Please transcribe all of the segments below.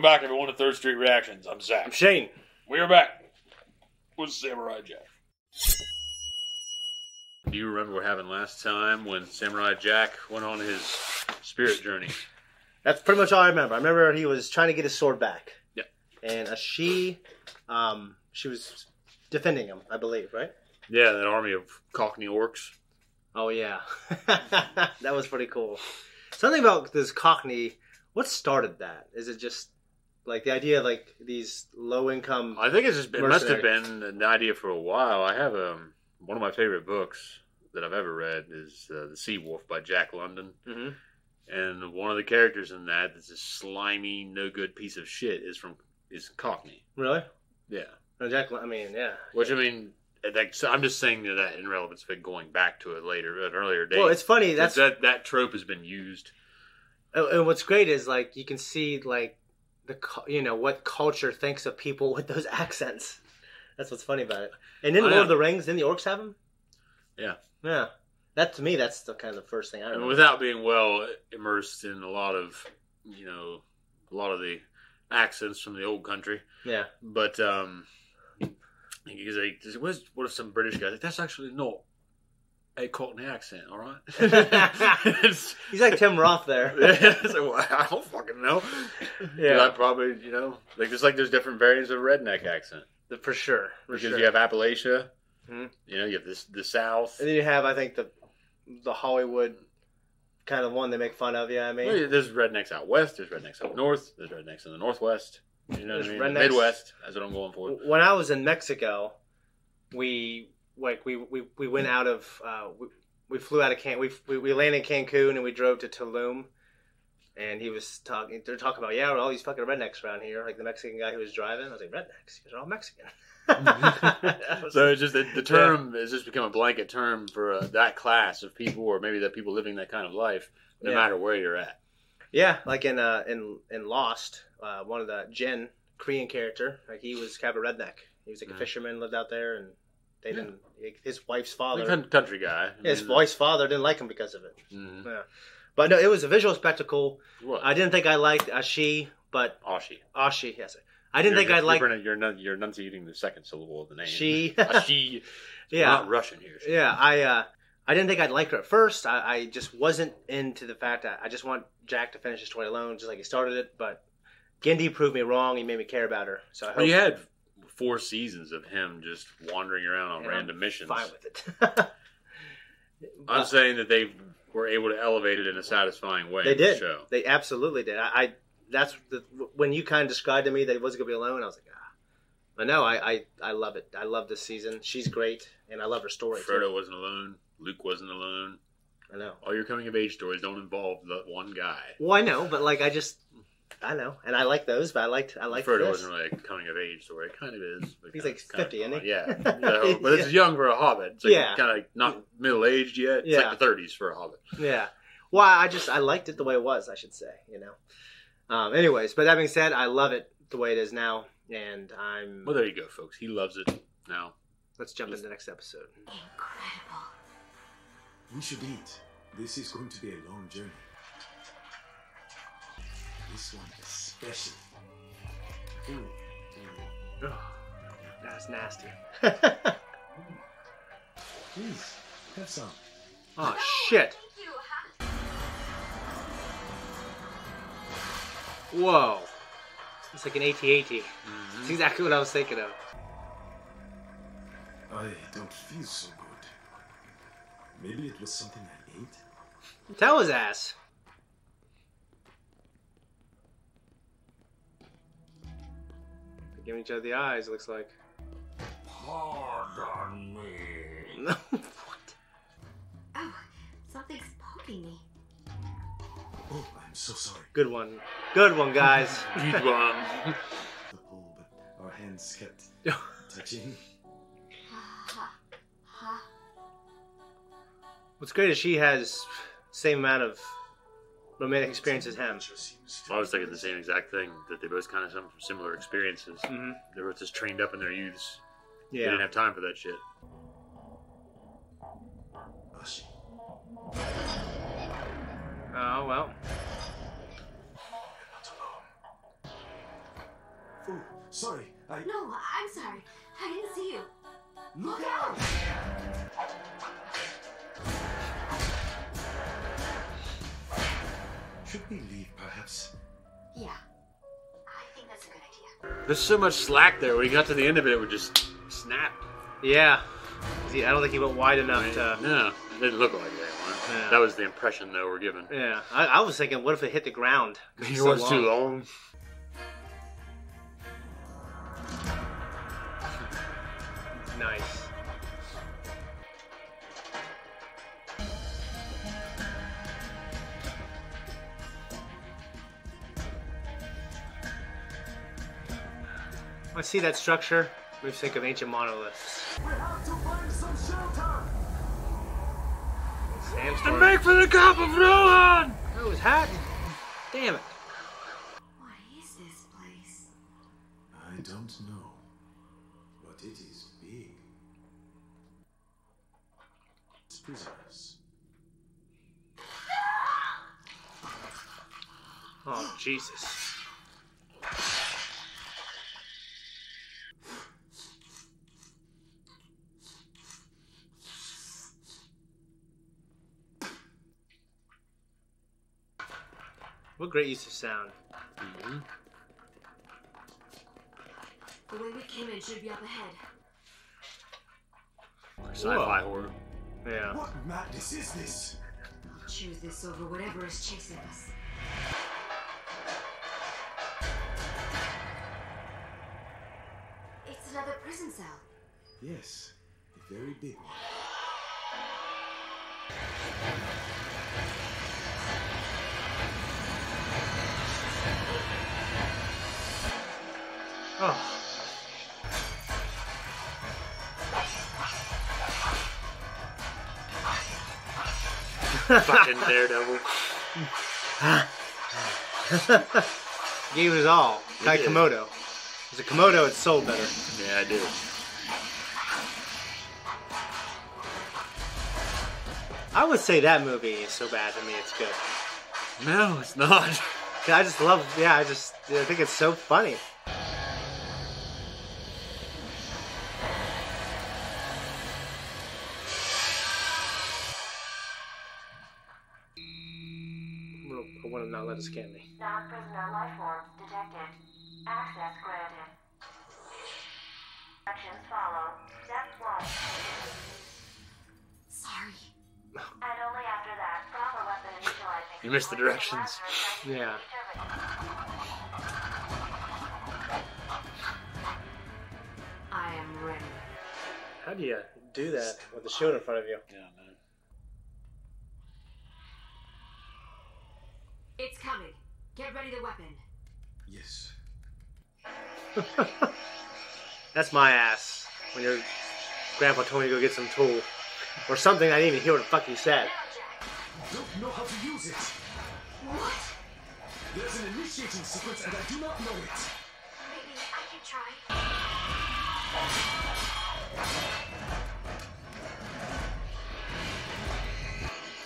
Welcome back, everyone, to Third Street Reactions. I'm Zakk. I'm Shane. We are back with Samuraijack. Do you remember what happened last time when Samuraijack went on his spirit journey? That's pretty much all I remember. I remember he was trying to get his sword back. Yep. And Ashi, she was defending him, I believe, right? Yeah, that army of Cockney orcs. Oh, yeah. That was pretty cool. Something about this Cockney, what started that? Is it just like the idea of like these low-income I think it must have mercenaries? been an idea for a while. I have one of my favorite books that I've ever read is The Sea Wolf by Jack London. Mm-hmm. And one of the characters in that that's a slimy, no-good piece of shit is Cockney. Really? Yeah. No, I mean, yeah. Which, I mean, so I'm just saying that in relevance of it going back to it later, at an earlier date. Well, it's funny. That trope has been used. And what's great is, like, you can see, like, what culture thinks of people with those accents. That's what's funny about it. And in Lord of the Rings, didn't the orcs have them? Yeah. Yeah. That, to me, that's the kind of the first thing I remember. And without being well immersed in a lot of the accents from the old country. Yeah. But, he's like, what if some British guy's like, that's actually not a Cockney accent, all right? He's like Tim Roth there. So, I don't fucking know. Yeah. I probably, just like there's different variants of redneck accent. For sure. Because you have Appalachia, you have the South. And then you have, I think, the Hollywood kind of one they make fun of, yeah, I mean. Well, there's rednecks out west, there's rednecks out north, there's rednecks in the northwest. You know what I mean? Rednecks. Midwest, that's what I'm going for. When I was in Mexico, we went out of we flew out of we landed in Cancun and we drove to Tulum, and they're talking about all these fucking rednecks around here, like the Mexican guy who was driving. I was like, rednecks, they're all Mexican. So it's just the term has just become a blanket term for that class of people, or maybe the people living that kind of life, no matter where you're at. Yeah, like in Lost, one of the Jen Korean character, like he was kind of a redneck. He was like a fisherman, lived out there, and they didn't. His wife's father, country guy. His wife's father didn't like him because of it. Mm-hmm. Yeah. But no, it was a visual spectacle. What? I didn't think I liked Ashi, but Ashi, yes. I didn't think I liked. You're enunciating the second syllable of the name. Ashi. Yeah, not Russian here. Yeah, I didn't think I'd like her at first. I just wasn't into the fact that I just want Jack to finish his story alone, just like he started it. But Gindi proved me wrong. He made me care about her. So I hope you had 4 seasons of him just wandering around on random missions. Fine with it. I'm saying that they were able to elevate it in a satisfying way. They did. The show. They absolutely did. When you kind of described to me that he wasn't going to be alone, I was like, But no, I love it. I love this season. She's great, and I love her story. Frodo wasn't alone. Luke wasn't alone. I know. All your coming of age stories don't involve the one guy. Well, I know, but like I know, and I like those. But I like Frodo wasn't really a coming of age story. It kind of is. He's like 50, isn't he? Yeah, but it's young for a hobbit. It's like kind of not middle aged yet. It's like the 30s for a hobbit. Yeah. Well, I liked it the way it was. I should say, Anyways, but that being said, I love it the way it is now, and I'm. Well, there you go, folks. He loves it now. Let's jump into the next episode. Incredible. We should eat. This is going to be a long journey. This one is special. Oh, that's nasty. Please, have some. Oh, shit. Whoa. It's like an AT-AT. Mm-hmm. It's exactly what I was thinking of. I don't feel so good. Maybe it was something I ate? Tell his ass. They're giving each other the eyes, it looks like. Pardon me. No, what? Oh, something's poking me. Oh, I'm so sorry. Good one. Good one, guys. Good one. The pool, but our hands kept touching. What's great is she has same amount of romantic experience as him. Well, I was thinking the same exact thing, that they both kind of have similar experiences. Mm-hmm. They were just trained up in their youths. Yeah. They didn't have time for that shit. Ashi. Oh, well. Oh, sorry. No, I'm sorry. I didn't see you. Look out! Should we leave, perhaps? Yeah. I think that's a good idea. There's so much slack there. When he got to the end of it, it would just snap. Yeah. See, I don't think he went wide enough to... No, it didn't look like that one. Yeah. That was the impression, though, we're given. Yeah. I was thinking, what if it hit the ground? It was too long. Nice. I see that structure. We think of ancient monoliths. We have to find some shelter! Sandstorm. And make for the Cup of Rohan! Oh, his hat. Damn it. What is this place? I don't know, but it is big. It's prisoners. Oh, Jesus. What great use of sound. Mm-hmm. The way we came in should be up ahead. Sci-fi horror. Yeah. What madness is this? Choose this over whatever is chasing us. It's another prison cell. Yes, a very big one. Oh. Fucking Daredevil. Gave it his all. Like did. Komodo. As a Komodo, it's sold better. Yeah, I did. I would say that movie is so bad to me, it's good. No, it's not. I just love, I think it's so funny. I want to not let it scan me. Non-prisoner life forms detected. Access granted. Actions follow. Step 1. Sorry. And only after that, proper weapon initializing. You missed the directions. Yeah. I am ready. How do you do that with the shield in front of you? Yeah, man. It's coming. Get ready the weapon. Yes. That's my ass. When your grandpa told me to go get some tool. Or something, I didn't even hear what the fuck he said. I don't know how to use it. What? There's an initiating sequence and I do not know it. Maybe I can try.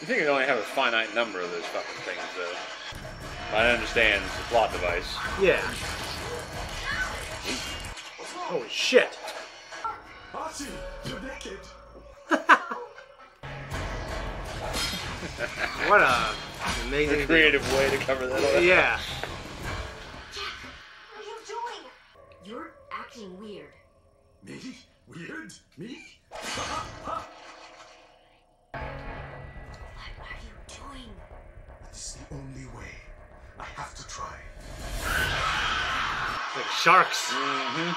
You think it only have a finite number of those fucking things, though. I understand it's a plot device. Yeah. Holy shit. Ashi, you're naked. What a amazing... A creative way to cover that up. Yeah. Jack, what are you doing? You're acting weird. Me? Weird? Me? What are you doing? It's the only way. I have to try. Like sharks. Mm-hmm.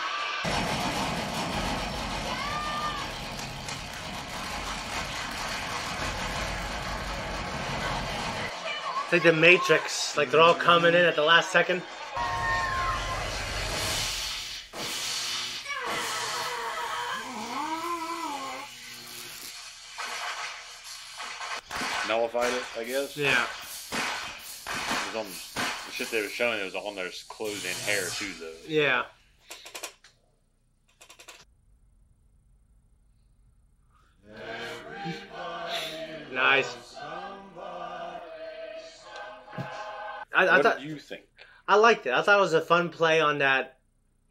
It's like the Matrix. Like they're all coming in at the last second. Nullified it, I guess. Yeah. It was on the shit they were showing. It was on their clothes and hair too, though. Yeah. Nice. I What thought did you think? I liked it. I thought it was a fun play on that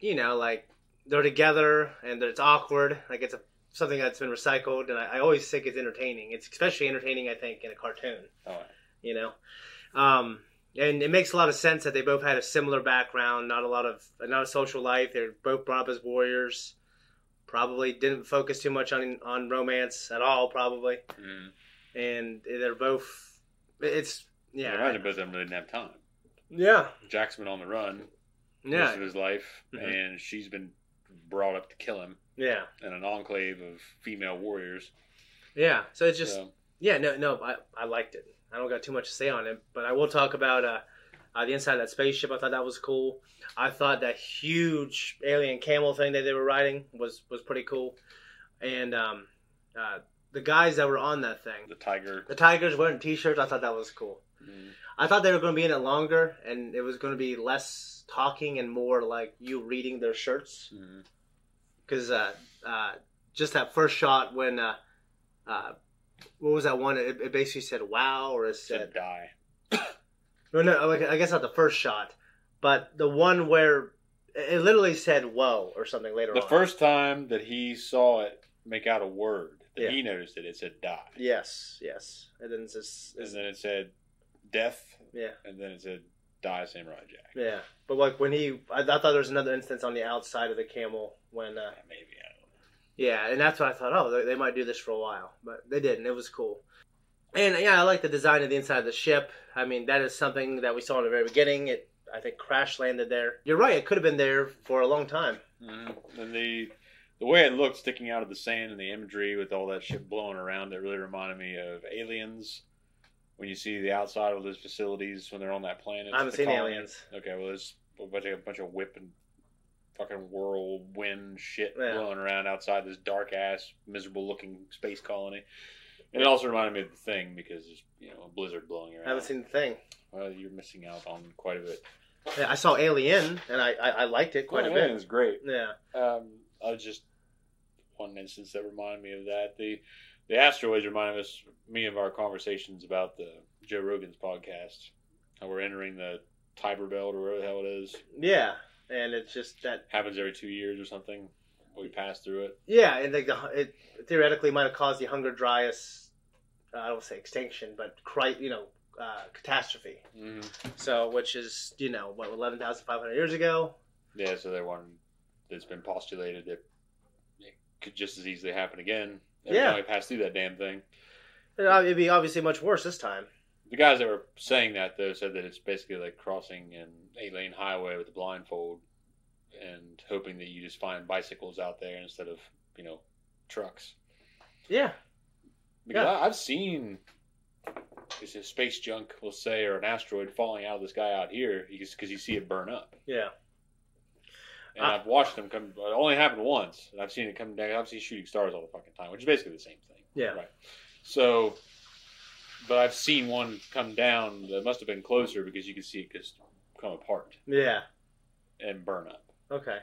like they're together and it's awkward. Like it's something that's been recycled, and I always think it's entertaining. It's especially entertaining, I think, in a cartoon. Oh. And it makes a lot of sense that they both had a similar background, not a social life. They're both brought up as warriors. Probably didn't focus too much on romance at all, probably. And they're both. It's Imagine both of them didn't have time. Yeah. Jack's been on the run most of his life, and she's been brought up to kill him. Yeah. In an enclave of female warriors. Yeah. So it's just I liked it. I don't got too much to say on it, but I will talk about the inside of that spaceship. I thought that was cool. I thought that huge alien camel thing that they were riding was pretty cool. And the guys that were on that thing. The Tigers wearing T-shirts. I thought that was cool. I thought they were going to be in it longer, and it was going to be less talking and more like you reading their shirts. Because just that first shot when... what was that one? It basically said "wow" or it said "die." No, I guess not the first shot, but the one where it literally said "whoa" or something later on. The first time that he saw it make out a word, that he noticed it said "die." Yes, and then it said "death." Yeah, and then it said "die, Samuraijack." Yeah, but like when I thought there was another instance on the outside of the camel when maybe. Yeah, and that's what I thought, oh, they might do this for a while. But they didn't. It was cool. And, I like the design of the inside of the ship. I mean, that is something that we saw in the very beginning. It, I think, crash landed there. You're right. It could have been there for a long time. And the way it looked sticking out of the sand and the imagery with all that shit blowing around, it really reminded me of Aliens. When you see the outside of those facilities when they're on that planet. I haven't seen Aliens. Okay, well, there's a bunch of whipping... fucking whirlwind shit blowing around outside this dark ass miserable looking space colony. And it also reminded me of The Thing because there's a blizzard blowing around. I haven't seen The Thing. Well, you're missing out on quite a bit. Yeah, I saw Alien and I liked it quite a bit. It's great. Yeah. I was just one instance that reminded me of that. The asteroids reminded me of our conversations about the Joe Rogan's podcast. How we're entering the Tiber Belt or whatever the hell it is. Yeah. And it's just that happens every 2 years or something. We pass through it. Yeah, and it theoretically might have caused the Hunger Dryas. I don't say extinction, but catastrophe. So, which is 11,500 years ago. Yeah, so it's been postulated that it could just as easily happen again. Every time we pass through that damn thing. It'd be obviously much worse this time. The guys that were saying that, though, said that it's basically like crossing an 8-lane highway with a blindfold and hoping that you just find bicycles out there instead of, trucks. Yeah. Because I've seen space junk, we'll say, or an asteroid falling out of the sky out here because you see it burn up. Yeah. And I've watched them come. It only happened once, and I've seen it come down. I've seen shooting stars all the fucking time, which is basically the same thing. Yeah. Right. So... But I've seen one come down that must have been closer because you could see it just come apart. Yeah. And burn up. Okay.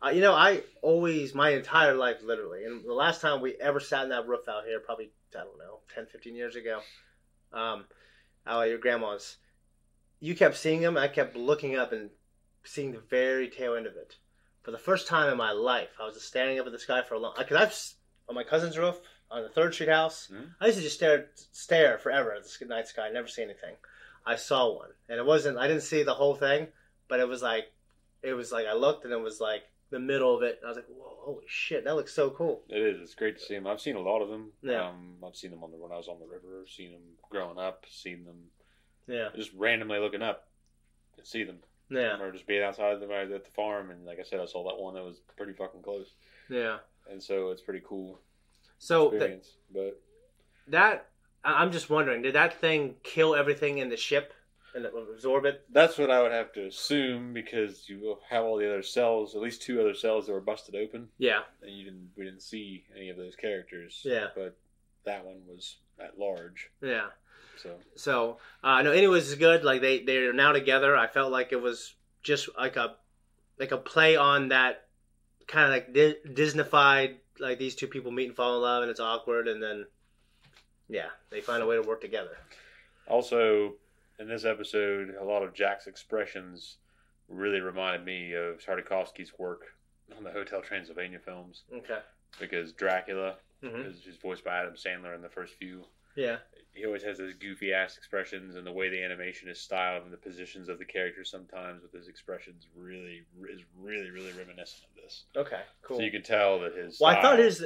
I always, my entire life, literally, and the last time we ever sat in that roof out here, probably, 10, 15 years ago, out at your grandma's, you kept seeing them, I kept looking up and seeing the very tail end of it. For the first time in my life, I was just staring up at the sky for a long... Because on my cousin's roof... On the ThirdStreet house, I used to just stare forever at the night sky, never see anything. I saw one, and I didn't see the whole thing, but it was like I looked, and it was like the middle of it, and I was like, whoa, holy shit, that looks so cool. It is. It's great to see them. I've seen a lot of them. Yeah. I've seen them when I was on the river, seen them growing up, seen them just randomly looking up and see them. Yeah. Or just being outside at the farm, and like I said, I saw that one that was pretty fucking close. Yeah. And so it's pretty cool. So I'm just wondering, did that thing kill everything in the ship and absorb it? That's what I would have to assume because you have all the other cells, at least 2 other cells that were busted open. Yeah, and we didn't see any of those characters. Yeah, but that one was at large. Yeah. So no. Anyways, it's good. Like they're now together. I felt like it was just like a play on that kind of like Disneyfied. Like these two people meet and fall in love, and it's awkward, and then, they find a way to work together. Also, in this episode, a lot of Jack's expressions really reminded me of Tartakovsky's work on the Hotel Transylvania films. Okay. Because Dracula is voiced by Adam Sandler in the first few. Yeah. He always has those goofy ass expressions, and the way the animation is styled and the positions of the characters sometimes with his expressions is really reminiscent of this. Okay, cool. So you can tell that his I thought his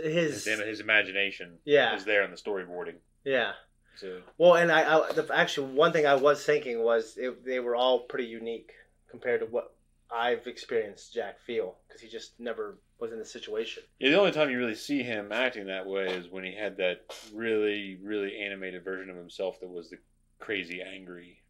imagination is there in the storyboarding. Yeah. So well, and actually one thing I was thinking was they were all pretty unique compared to what I've experienced Jack feel, because he just never was in the situation. Yeah, the only time you really see him acting that way is when he had that really, really animated version of himself that was the crazy, angry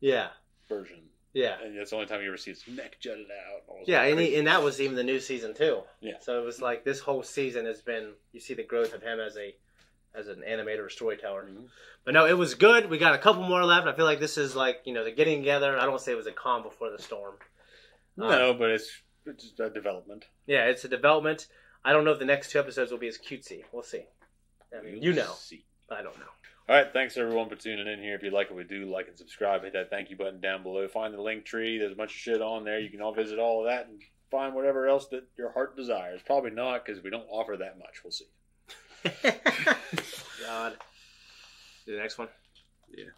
version. Yeah. And that's the only time you ever see his neck jutted out. And that was even the new season too. Yeah. So it was like this whole season has been, you see the growth of him as an animator or storyteller. Mm-hmm. But no, it was good. We got a couple more left. I feel like this is like, they're getting together. I don't want to say it was a calm before the storm. No, but it's a development. Yeah, it's a development. I don't know if the next 2 episodes will be as cutesy. We'll see. I mean, I don't know. All right, thanks everyone for tuning in here. If you like what we do, like and subscribe. Hit that thank you button down below. Find the link tree. There's a bunch of shit on there. You can all visit all of that and find whatever else that your heart desires. Probably not, because we don't offer that much. We'll see. God. Do the next one? Yeah.